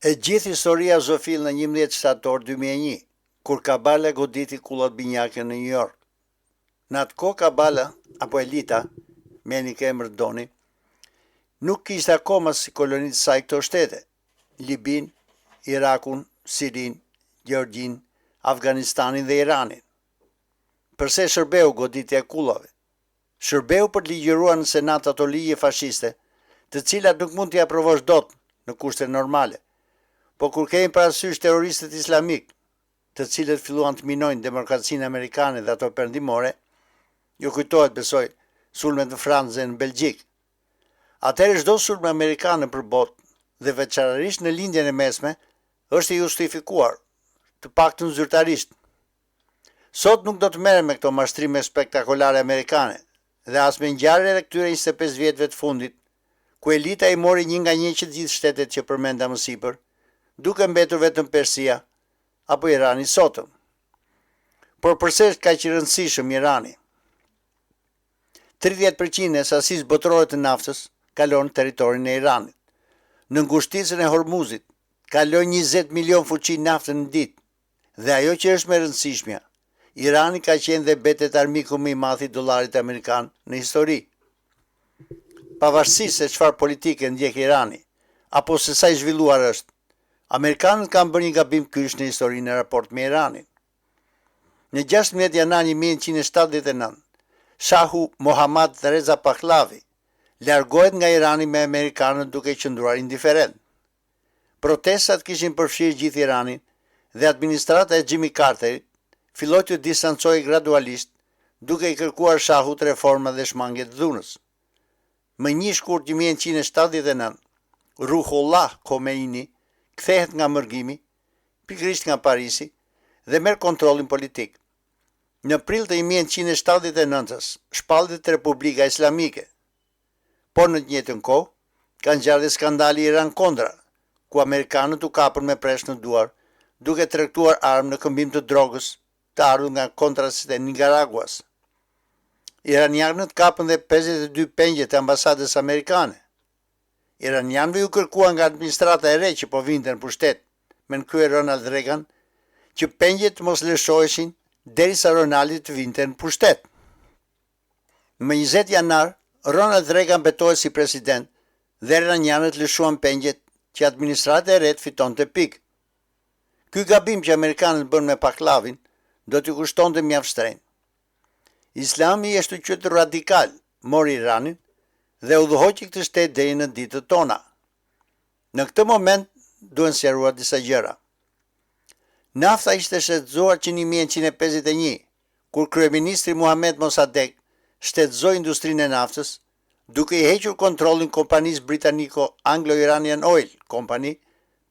E gjithë historia zofill në 11 shtator 2001, kur Kabala goditi kullat binjake në New York. Në atë kohë Kabala, apo Elita, meni ke emër doni, nuk kishte akoma si kolonitë saj këto shtete: Libin, Irakun, Sirin, Gjeorgjin, Afganistanin dhe Iranin. Përse shërbeu goditja e kullave? Shërbeu për të ligjëruar në senat ato ligje fashiste, të cilat nuk mund t'i aprovosh dot në kushte normale. Po kur kemi parasysh terroristët islamik, të cilët filluan të minojnë demokracinë amerikane dhe ato perëndimore, ju kujtohet besoj sulmet në Francë dhe në Belgjik. Atëherë çdo sulm amerikan për botë dhe veçanërisht në lindjen e mesme është i justifikuar, të paktën zyrtarisht. Sot nuk do të merrem me këto mashtrime spektakolare amerikane dhe as me ngjarjet e këtyre 25 vjetëve të fundit, ku elita i mori një nga një që gjithë shtetet që përmenda më sipër, duke mbetur vetëm Persia apo Irani sotëm. Por përse është kaq i rëndësishëm Irani? 30% e sasisë botërore të naftës kalon në territorin e Iranit. Në ngushticën e Hormuzit kalon 20 milion fuqi naftë në ditë. Dhe ajo që është më rëndësishmja, Irani ka qenë dhe betet armiku më i madh i dollarit amerikan në histori. Pavarësisht se çfarë politike ndjek Irani, apo se sa i zhvilluar është, amerikanët kanë bërë një gabim kyç në historinë e raport me Iranin. Në 16 janar 1979, Shahu Mohammad Reza Pahlavi largohet nga Irani me amerikanët duke qëndruar indiferent. Protestat kishin përfshirë gjithë Iranin dhe administrata e Jimmy Carterit filloi të distancojë gradualisht, duke i kërkuar Shahut reforma dhe shmangje të dhunës. Më 1 shkurt 1979, Ruhollah Khomeini kthehet nga mërgimi, pikërisht nga Parisi, dhe merr kontrollin politik. Në prill të 1979-s shpallet Republika Islamike, por në të njëjtën kohë ka ngjarë skandali Iran Kondra, ku amerikanët u kapën me presh në duar, duke tregtuar armë në këmbim të drogës të ardhur nga Contras e Nicaraguas. Iranianët kapën dhe 52 pengje të ambasadës amerikane. Iranianëve u kërkuan nga administrata e re që po vinte në pushtet, me në krye Ronald Reagan, që pengjet mos lëshoheshin derisa Ronaldi të vinte në pushtet. Më 20 janar, Ronald Reagan betohej si president dhe iranianët lëshuan pengjet që administrata e re të fitonte pikë. Ky gabim që amerikanët bën me Pahlavin do t'i kushtonte mjaft shtrenjtë. Islami është i quajtur radikal, mori Iranin dhe udhëhoqi këtë shtet deri në ditët tona. Në këtë moment duhen sqaruar disa gjëra. Nafta ishte shtetëzuar që në 1951, kur kryeministri Mohamed Mossadegh shtetëzoi industrinë e naftës, duke i hequr kontrollin kompanisë britaniko-anglo-iranian Oil Company,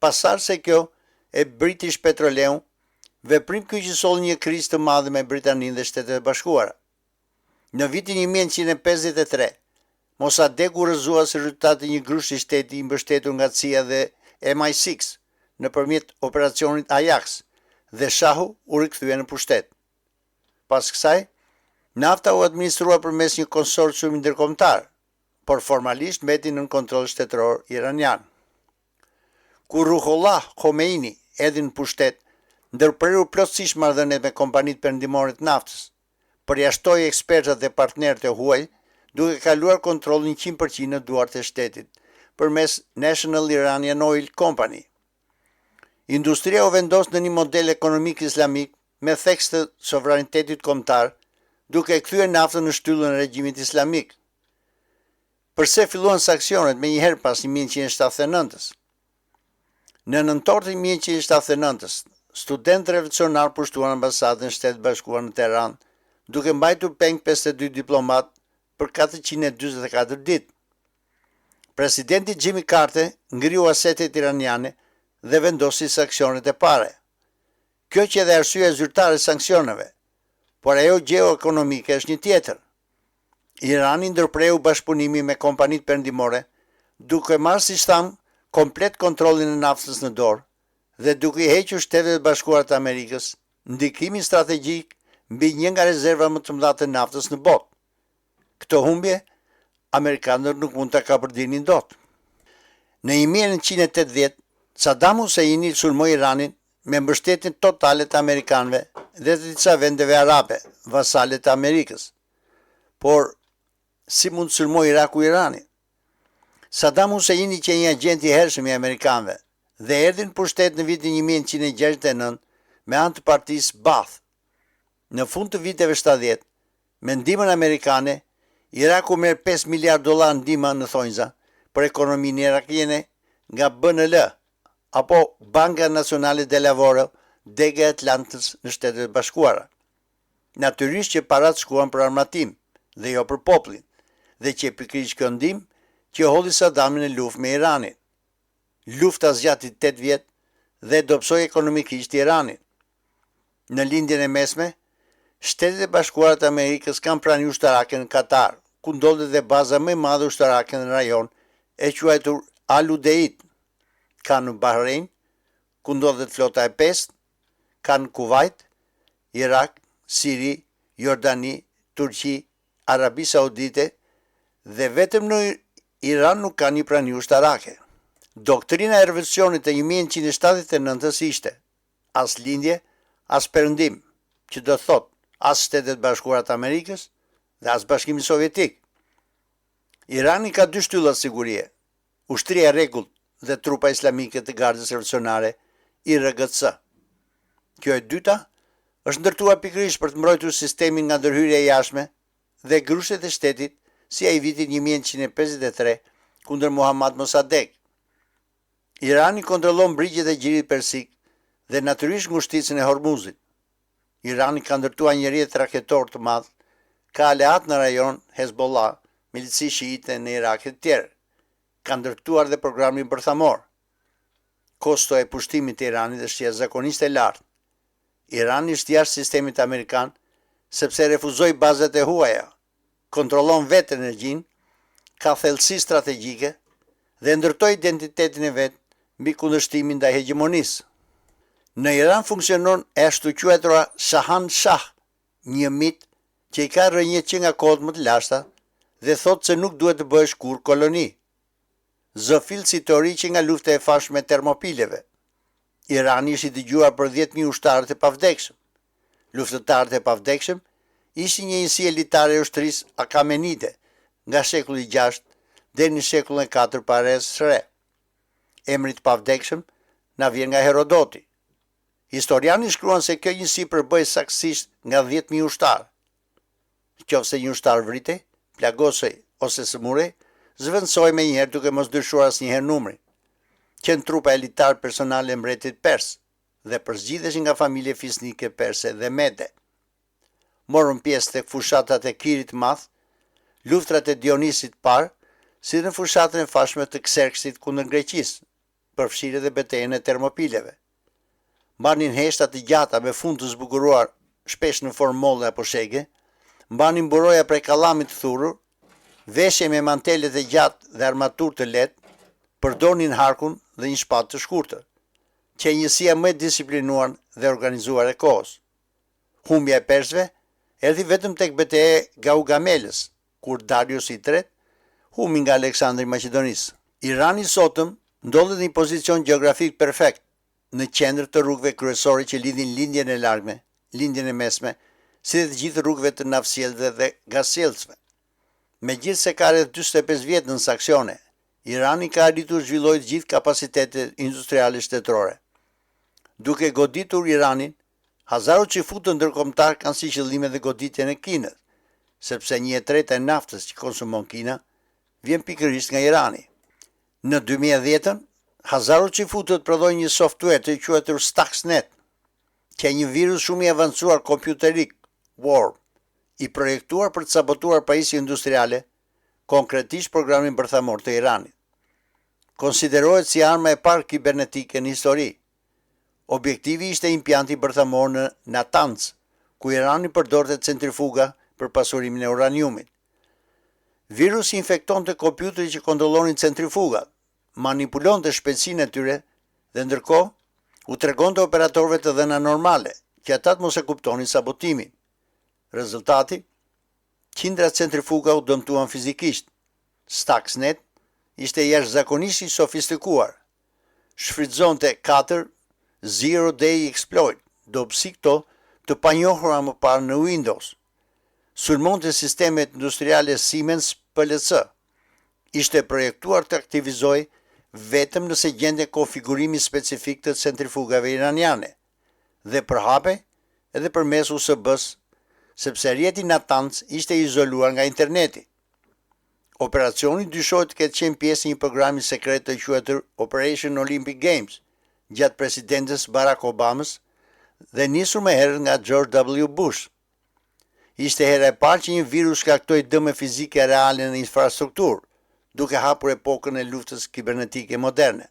pasar se kjo e British Petroleum, veprim ky që solli një krizë të madhe me Britaninë dhe Shtetet e Bashkuara. Në vitin 1953, Mossadegh u rrëzua si rezultat të një grushi shteti i mbështetur nga CIA dhe MI6 nëpërmjet operacionit Ajax, dhe Shahu u rikthye në pushtet. Pas kësaj, nafta u administrua përmes një konsorcium ndërkombëtar, por formalisht mbeti nën kontroll shtetëror iranian. Kur Ruhollah Khomeini erdhi në pushtet, ndërprerur plotësisht marrëdhëniet me kompanitë perëndimore të naftës, përjashtoi ekspertat dhe partnerët e huaj, duke kaluar kontrollin 100% në duart e shtetit përmes National Iranian Oil Company. Industria u vendos në një model ekonomik islamik me theks të sovranitetit kombëtar, duke kthyer naftën në shtyllën e regjimit islamik. Përse filluan sanksionet me njëherë pas 1979-s? Në nëntor të 1979-s, studentë revolucionar pushtuan ambasadën e Shtetit Bashkuar në Teheran, duke mbajtur peng 52 diplomat për 444 ditë. Presidenti Jimmy Carter ngriu asetet iraniane dhe vendosi sanksionet e pare. Kjo që edhe arsyeja zyrtare e sanksioneve, por ajo geo-ekonomike është një tjetër. Irani ndërpreu bashkëpunimi me kompanitë perëndimore, duke marrë, siç tham, komplet kontrollin e naftës në dorë dhe duke i hequr Shtetet e Bashkuara të Amerikës ndikimin strategjik mbi një nga rezervat më të mëdha të naftës në botë. Këtë humbje, amerikanët nuk mund ta kapërdinin dot. Në 1980, Saddam Husseini sulmoi Iranin me mbështetjen totale të Amerikanëve dhe të disa vendeve arabe, vasale të Amerikës. Por, si mund të sulmoj Iraku Iranin? Saddam Husseini që një agent i hershëm i Amerikanëve dhe erdhi në pushtet në vitin 1969 me anë të partisë Baath. Në fund të viteve 70, me ndihmën amerikane, Iraku merr $5 miliardë ndihmë në thonjza për ekonominë irakiane nga BNL, apo Banka Nacionale de Lavoro, dega e Atlantës në Shtetet Bashkuara. Natyrisht që parat shkuan për armatim dhe jo për popullin, dhe që pikërisht kjo ndihmë që hodhi Saddamin në luftë me Iranin. Lufta zgjati 8 vjet dhe dobësoi ekonomikisht Iranin. Në lindjen e mesme, Shtetet e Bashkuara të Amerikës kanë prani ushtarake në Katar, ku ndodhet dhe baza më e madhe ushtarake në rajon e quajtur Al Udeid. Ka në Bahrein, ku ndodhet flota e 5, ka në Kuwait, Irak, Siri, Jordani, Turqi, Arabi Saudite dhe vetëm në Iran nuk ka një prani ushtarake. Doktrina e revolucionit e 1979 ishte as lindje, as perëndim, që do thot as Shtetet Bashkuara të Amerikës dhe as Bashkimi Sovjetik. Irani ka 2 shtylla sigurie, ushtria e rregullt dhe trupa islamike të Gardës Revolucionare, IRGC. Kjo e dyta është ndërtuar pikërisht për të mbrojtur sistemin nga ndërhyrja e jashtme dhe grushtet e shtetit si ai vitin 1953 kundër Muhammad Mossadegh. Irani kontrollon brigjet e Gjirit Persik dhe natyrisht ngushticën e Hormuzit. Irani ka ndërtuar një rrjet raketor të madh, ka aleat në rajon Hezbollah, milici shiite në Irak e të tjerë. Ka ndërtuar dhe programin bërthamor. Kosto e pushtimit të Iranit është jashtëzakonisht e lartë. Irani është jashtë sistemit amerikan sepse refuzoi bazat e huaja, kontrollon vetë energjinë, ka thellësi strategjike dhe ndërtoi identitetin e vet mbi kundërshtimin ndaj hegemonisë. Në Iran funksionon e ashtu quajtura Shahan Shah, një mit që i ka rrënjë që nga kohët më të lashta dhe thotë se nuk duhet të bëhesh kur koloni. Zëfill si teori që nga lufta e fashme e Termopileve. Irani është i dëgjuar për 10.000 ushtarët e pavdekshëm. Luftëtarët e pavdekshëm ishin një njësi elitare e ushtrisë Akamenide nga shekulli 6 deri në shekullin 4 para erës së re. Emri i pavdekshëm na vjen nga Herodoti. Historiani shkruan se kjo njësi përbëhej saktësisht nga 10.000 ushtarë. Qofse një ushtar vritej, plagosej ose sëmurej, zëvendësoj me njëherë duke mos dyshuar asnjëherë numrin. Qenë trupa elitar personale e mbretit pers dhe përzgjidheshin nga familje fisnike perse dhe mede. Morën pjesë tek fushatat e Kirit Madh, luftrat e Dionisit parë, si në fushatën e fashme të Xerxit kundër Greqisë, përfshirë dhe betejën e Termopileve. Mbanin heshta të gjata me fund të zbukuruar, shpesh në formë molle apo shege, mbanin buroja prej kallamit të thurur, veshje me mantelet e gjatë dhe armatur të lehtë, përdornin harkun dhe një shpatë të shkurtër, që njësia më e disiplinuar dhe organizuar e kohës. Humbja e persëve erdhi vetëm tek betejë e Gaugamelës, kur Darius III humbi nga Aleksandri i Maqedonisë. Irani sotëm ndodhet në një pozicion gjeografik perfekt në qendër të rrugëve kryesore që lidhin lindjen e largme, lindjen e mesme, si dhe të gjithë rrugëve të nafsjellëve dhe gazsjellësve. Megjithse ka rreth 45 vjet në saksione, Irani ka arritur të zhvillojë të gjithë kapacitetet industriale shtetërore. Duke goditur Iranin, hazarut që futën ndërkombëtar kanë si qëllim edhe goditjen e Kinës, sepse 1/3 e naftës që konsumon Kina vjen pikërisht nga Irani. Në 2010-ën, hazarut që futët prodhoi një software të quajtur Stuxnet, që e një virus shumë i avancuar kompjuterik, Worm, i projektuar për të sabotuar pajisje industriale, konkretisht programin bërthamor të Iranit. Konsiderohet si arma e parë kibernetike në histori. Objektivi ishte impjanti bërthamor në Natanz, ku Irani përdorte centrifuga për pasurimin e uraniumit. Virusi infekton të kompjuterit që kontrollonin centrifugat, manipulon të shpejtësinë e tyre dhe ndërkohë u tregon të operatorëve të dhëna normale, që ata të mos e kuptonin sabotimin. Rezultati, qindra centrifuga u dëmtuan fizikisht. Stuxnet ishte jashtëzakonisht i sofistikuar. shfrytëzonte 4 Zero Day Exploit, dobësi këto të panjohura më parë në Windows. Sulmonte sistemet industriale Siemens PLC. Ishte projektuar të aktivizoj vetëm nëse gjente konfigurimi specifik të centrifugave iraniane dhe përhape edhe përmes USB-s, sepse rrjeti Natanz ishte izoluar nga interneti. Operacioni dyshohet të ketë qenë pjesë një programi sekret të quajtur Operation Olympic Games gjatë presidentës Barack Obamës dhe nisur më herët nga George W. Bush. Ishte hera e parë që një virus shkaktoi dëme fizike reale në infrastrukturë, duke hapur epokën e luftës kibernetike moderne.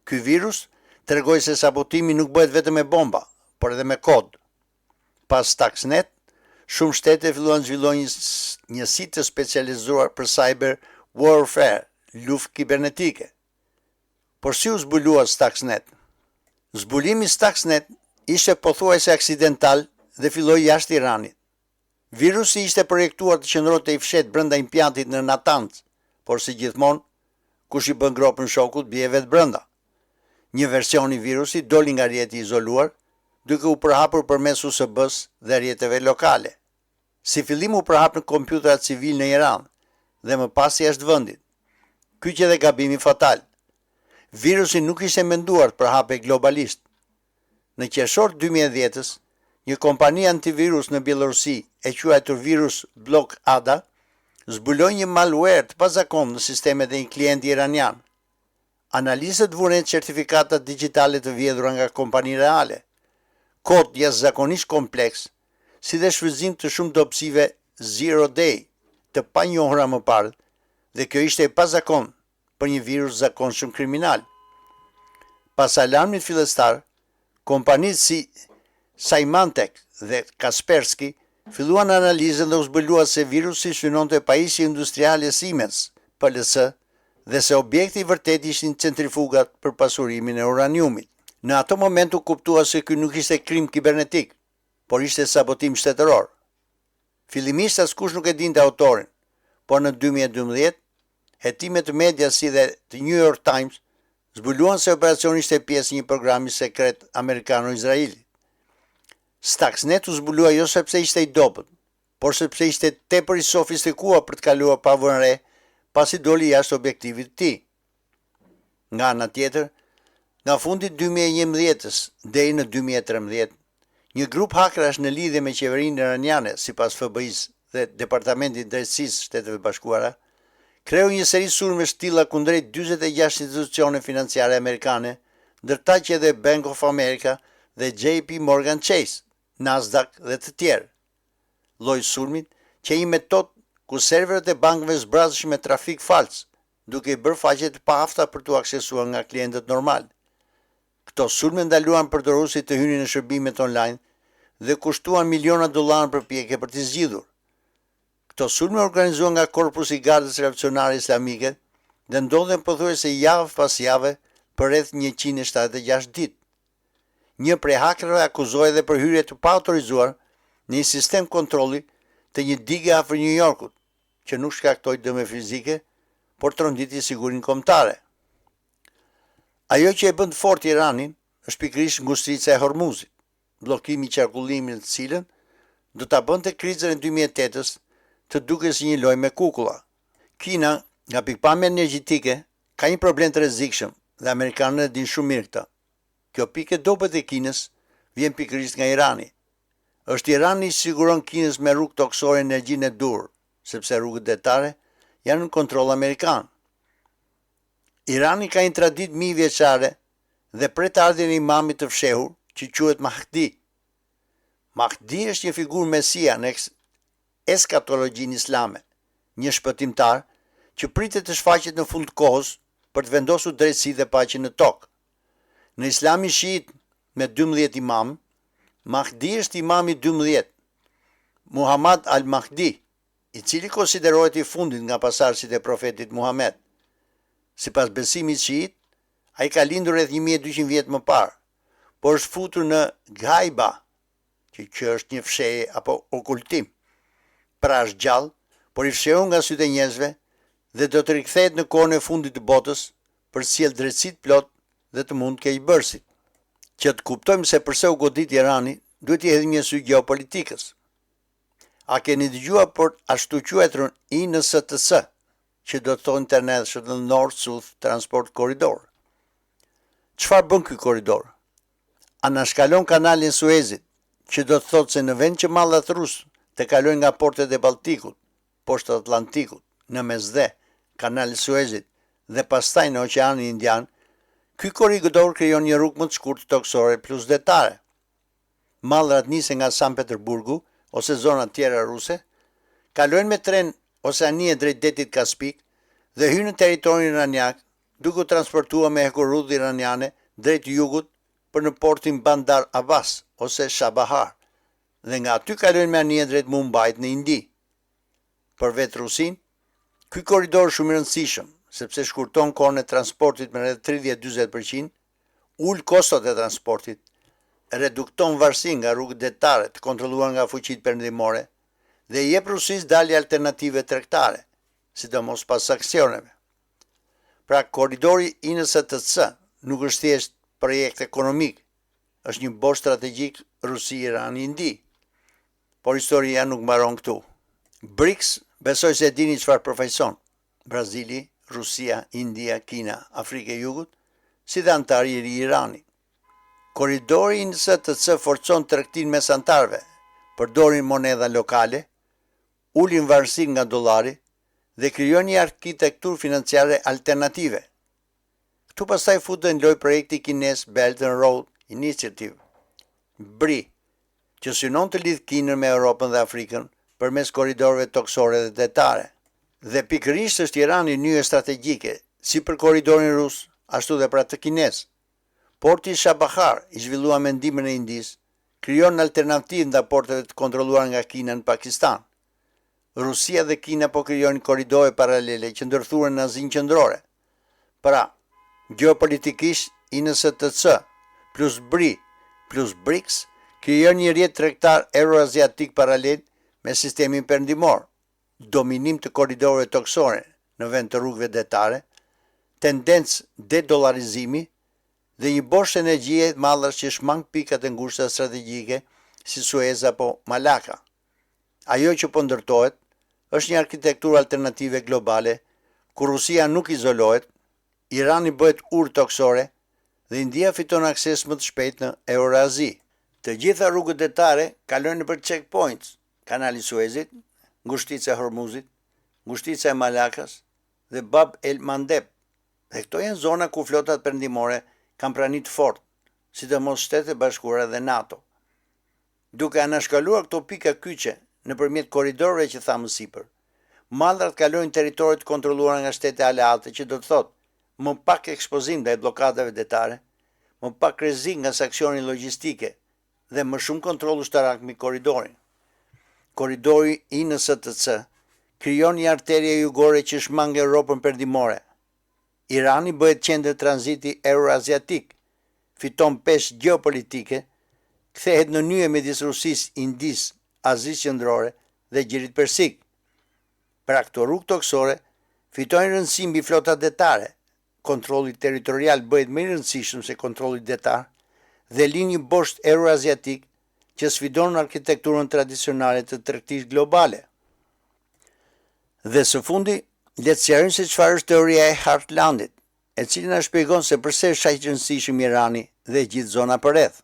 Ky virus tregoi se sabotimi nuk bëhet vetëm me bomba, por edhe me kod. Pas Stuxnet, shumë shtete filluan të zhvillojnë njësi të specializuar për cyber warfare, luftë kibernetike. Por si u zbulua Stuxnet? Zbulimi Stuxnet ishte pothuajse aksidental dhe filloi jashtë Iranit. Virusi ishte projektuar të qëndronte i fshet brenda impiantit në Natanz, por si gjithmonë, kush i bën gropën shokut bie vetë brenda. Një version i virusit doli nga rrjeti izoluar, duke u përhapur përmes USB-s dhe rrjeteve lokale. Si fillim u përhap në kompjuterat civil në Iran dhe më pas jashtë vendit. Ky që dhe gabimi fatal. Virusi nuk ishte menduar të përhapej globalisht. Në qershor 2010-s, një kompani antivirus në Bielorusi e quajtur virus Blok Ada zbuloi një malware të pazakontë në sistemet e një klienti iranian. Analistët vuren certifikatat digjitale të vjedhura nga kompani reale, kod jashtëzakonisht kompleks, si dhe shfrytëzim të shumë dobësive Zero Day të panjohura më parë, dhe kjo ishte e pazakontë për një virus zakonshëm kriminal. Pas alarmit fillestar, kompanitë si Symantec dhe Kaspersky filluan analizën dhe u zbulua se virusi synonte pajisje industriale Siemens PLC dhe se objekti i vërtet ishin centrifugat për pasurimin e uraniumit. Në ato moment u kuptua se ky nuk ishte krim kibernetik, por ishte sabotim shtetëror. Fillimisht askush nuk e dinte autorin, por në 2012, hetime të media si dhe të New York Times zbuluan se operacioni ishte pjesë një programi sekret amerikano-izraeli. Stuxnet u zbulua jo sepse ishte i dobët, por sepse ishte tepër i sofistikuar për të kaluar pa vënë re, pasi doli jashtë objektivit të tij. Nga ana tjetër, nga fundi 2011-s deri në 2013, një grup hakrash në lidhje me qeverinë iraniane, sipas FBI-s dhe Departamentit Drejtësisë Shteteve Bashkuara, kreu një seri sulmesh të tilla kundrejt 46 institucione financiare amerikane, ndërta që edhe Bank of America dhe JP Morgan Chase, Nasdaq dhe të tjerë. Lloji i sulmit që një metodë ku serverët e bankëve zbrazeshin me trafik fals, duke i bërë faqe të pafta për t'u aksesuar nga klientët normal. Këto sulme ndaluan përdoruesit të hynin në shërbimet online dhe kushtuan miliona dollarë përpjekje për t'i zgjidhur. Këto sulme organizuan nga Korpusi i Gardës Revolucionare Islamike dhe ndodhen pothuajse javë pas jave për rreth 176 ditë. Një prej hakerëve akuzoi edhe për hyrje të paautorizuar në një sistem kontrolli të një dige afër New Yorkut, që nuk shkaktoi dëme fizike, por tronditi sigurinë kombëtare. Ajo që e bën të fortë Iranin është pikërisht ngushtrica e Hormuzit, bllokimi i qarkullimit të cilën do ta bënte krizën e 2008-s të duket si një lojë me kukulla. Kina, nga pikpamja energjetike, ka një problem të rrezikshëm dhe amerikanët e dinë shumë mirë këtë. Kjo pikë e dobët e Kinës vjen pikërisht nga Irani. Është Irani që siguron Kinës me rrugë toksore energjinë e dur, sepse rrugët detare janë në kontroll amerikan. Irani ka një traditë mijëvjeçare dhe pret ardhjen e imamit të fshehur që quhet Mahdi. Mahdi është një figurë mesia në eskatologjinë islame, një shpëtimtar që pritet të shfaqet në fund të kohës për të vendosur drejtësi dhe paqe në tokë. Në Islamin shiit me 12 imam, Mahdi është imami 12, Muhammad al-Mahdi, i cili konsiderohet i fundit nga pasardhësit e profetit Muhammed. Sipas besimit shiit, ai ka lindur rreth 1200 vjet më parë, por është futur në Ghaiba, që është një fshehje apo okultim. Pra është gjallë, por i fshehur nga sytë e njerëzve dhe do të rikthehet në kohën e fundit të botës për të sjellë drejtësi të plot dhe të mund keqbërësit. Që të kuptojmë se përse u godit Irani, duhet i hedhim një sy geopolitikës. A keni dëgjuar për ashtu quajturën INSTC, që do të thonë International North-South Transport Corridor? Çfarë bën ky korridor? Anashkalon kanalin Suezit, që do të thotë se në vend që mallat rus të kalojnë nga portet e Balltikut, poshtë Atlantikut, në mesdhe, kanali Suezit dhe pastaj në Oqeanin Indian, ky korridor krijon një rrugë më të shkurtër toksore plus detare. Mallrat nisen nga San Petersburgu ose zonat tjera ruse, kalojnë me tren Oseanie drejt detit Kaspik dhe hynë në territorin iraniak, duke u transportuar me hekurudh iraniane drejt jugut për në portin Bandar Abbas ose Shabahar, dhe nga aty kalojnë me anije drejt Mumbait në Indi. Për vetë Rusin, ky korridor shumë i rëndësishëm, sepse shkurton kohën e transportit me rreth 30-40%, ul kostot e transportit, redukton varësinë nga rrugët detare të kontrolluar nga fuqitë perëndimore dhe i jep Rusisë dalje alternative tregtare, sidomos pas sanktsioneve. Pra, korridori INSTC nuk është thjesht projekt ekonomik, është një bosh strategjik Rusi-Irani-Indi. Por historia nuk mbaron këtu. BRICS besoj se dini çfarë përfaqëson. Brazili, Rusia, India, Kina, Afrika e Jugut, si dhe antari i ri Irani. Korridori INSTC forcon tregtinë mes antarëve, përdorin monedha lokale, ulin varësinë nga dollari dhe krijon një arkitekturë financiare alternative. Këtu pastaj futen loj projekti kines Belt and Road Initiative, BRI, që synon të lidh Kinën me Europën dhe Afrikën përmes korridorëve toksore dhe detare. Dhe pikërisht është Irani nyje strategjike, si për korridorin rus, ashtu dhe për atë kines. Porti Shabahar, i zhvilluar me ndihmën e Indisë, krijon alternativë ndaj porteve të kontrolluar nga Kina në Pakistan. Rusia dhe Kina po krijojnë korridore paralele që ndërthuren në Azinë Qendrore. Pra, geopolitikisht INSTC plus BRI plus BRICS krijon një rrjet tregtar euroaziatik paralel me sistemin perëndimor, dominim të korridorëve toksore në vend të rrugëve detare, tendencë dedollarizimi dhe një bosh energjie mallash që shmang pikat e ngushta strategjike si Suez apo Malaka. Ajo që po ndërtohet është një arkitekturë alternative globale, ku Rusia nuk izolohet, Irani bëhet urë toksore dhe India fiton akses më të shpejt në Eurazi. Të gjitha rrugët detare kalojnë nëpër checkpoints, kanali Suezit, ngushtica e Hormuzit, ngushtica e Malakas dhe Bab el Mandeb. Dhe këto janë zona ku flotat perëndimore kanë prani të fortë, sidomos Shtetet e Bashkuara dhe NATO. Duke anashkaluar këto pika kyçe nëpërmjet korridorëve që thamë sipër, mallrat kalojnë territoret kontrolluara nga shtete aleate, që do të thotë më pak ekspozim ndaj bllokadave detare, më pak rrezik nga sanksioni logjistike dhe më shumë kontroll ushtarak mbi korridorin. Korridori INSTC krijon një arterie jugore që shmang Europën perëndimore. Irani bëhet qendër tranziti euroaziatik, fiton peshë gjeopolitike, kthehet në nyje midis Rusisë, Indisë, Azisë Qendrore dhe Gjirit Persik. Pra këto rrugë toksore fitojnë rëndësi mbi flotat detare, kontrolli territorial bëhet më i rëndësishëm se kontrolli detar dhe lin një boshtë euroaziatik që sfidon arkitekturën tradicionale të tregtisë globale. Dhe së fundi, le të sqarojmë se çfarë është teoria e Heartlandit, e cila na shpjegon se pse është aq i rëndësishëm Irani dhe gjithë zona përreth.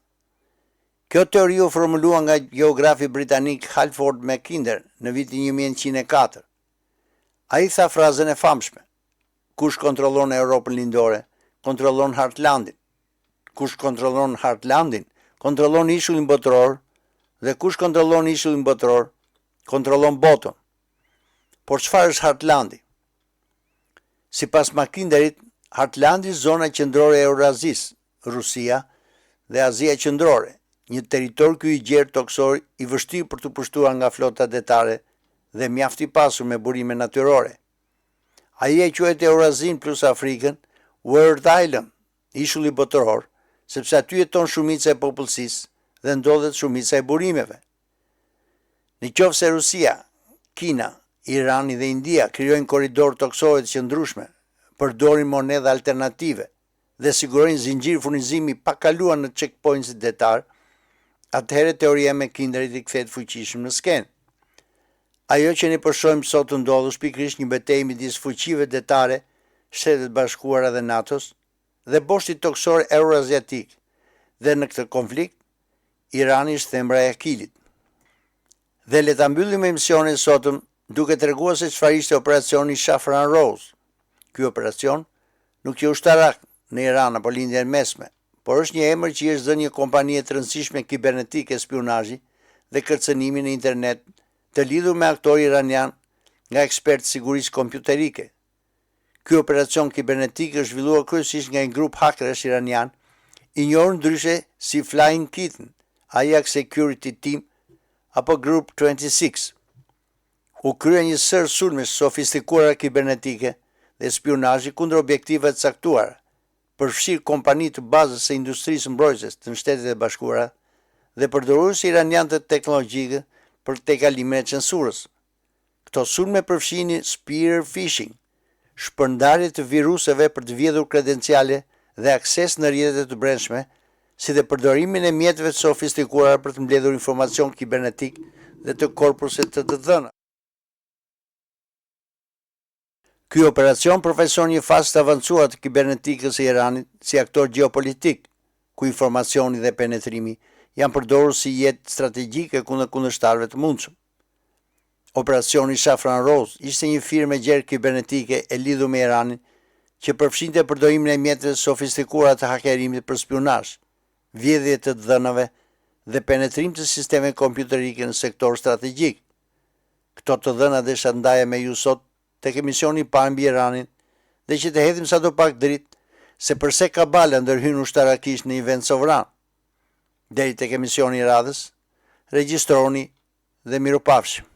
Kjo teori u formulua nga geografi britanik Halford Mackinder në vitin 1904. Ai tha frazën e famshme: kush kontrollon Europën lindore, kontrollon Heartlandin. Kush kontrollon Heartlandin, kontrollon ishullin botëror, dhe kush kontrollon ishullin botëror, kontrollon botën. Por çfarë është Heartlandi? Sipas Mackinderit, Heartlandi është zona qendrore e Eurazisë, Rusia dhe Azia Qendrore, një territor ky i gjerë toksor i vështirë për të pushtuar nga flota detare dhe mjaft i pasur me burime natyrore. Ai e quajtë Eurazin plus Afrikën, World Island, ishulli botëror, sepse aty jeton shumica e popullsisë dhe ndodhet shumica e burimeve. Në qoftë se Rusia, Kina, Irani dhe India krijojnë korridor toksore të qëndrueshme, përdorin monedha alternative dhe sigurojnë zinxhir furnizimi pa kaluar në checkpoints detar, atëherë teoria me kinderit I kthehet fuqishëm në skenë. Ajo që ne po shohim sot të ndodhur është pikërisht një betejë midis fuqive detare, Shtetet Bashkuara dhe NATO-s, dhe boshtit toksor euroaziatik, dhe në këtë konflikt, Irani është thembra e Akilit. Dhe le ta mbyllim emisionin sotëm duke treguar se çfarë ishte operacioni Saffron Rose. Ky operacion nuk që ushtarak në Iran apo lindjen mesme, por është një emër që I është dhënë një kompanie të rëndësishme kibernetike spionazhi dhe kërcënimi në internet të lidhur me aktor iranian nga ekspertë sigurisë kompjuterike. Ky operacion kibernetik është zhvilluar kryesisht nga një grup hakerësh iranian, I njohur ndryshe si Flying Kitten, Ajax Security Team apo Group 26. U krye një sër sulmesh sofistikuara kibernetike dhe spionazhi kundër objektive të caktuara, përfshirë kompani të bazës së industrisë mbrojtëse të Shtetet e Bashkuara dhe përdorues iranian të teknologjikë për tejkalimin e censurës. Këto sulme përfshin spear phishing, shpërndarje të viruseve për të vjedhur kredenciale dhe akses në rrjetet të brendshme, si dhe përdorimin e mjeteve të sofistikuara për të mbledhur informacion kibernetik dhe të korpuset të dhëna. Ky operacion përfaqëson një fazë të avancuar të kibernetikës së Iranit si aktor gjeopolitik, ku informacioni dhe penetrimi janë përdorur si jetë strategjike kundër kundërshtarëve të mundshëm. Operacioni Saffron Rose ishte një firmë e gjerë kibernetike e lidhur me Iranin që përfshinte përdorimin e mjeteve sofistikuara të hakerimit për spionazh, vjedhje të dhënave dhe penetrim të sistemeve kompjuterike në sektor strategjik. Këto të dhëna desha ndaja me ju sot tek emisioni I parë mbi Iranin dhe që të hedhim sadopak dritë se përse kabala ndërhyn ushtarakisht në një vend sovran. Deri tek emisioni I radhës, regjistroni dhe mirupafshim.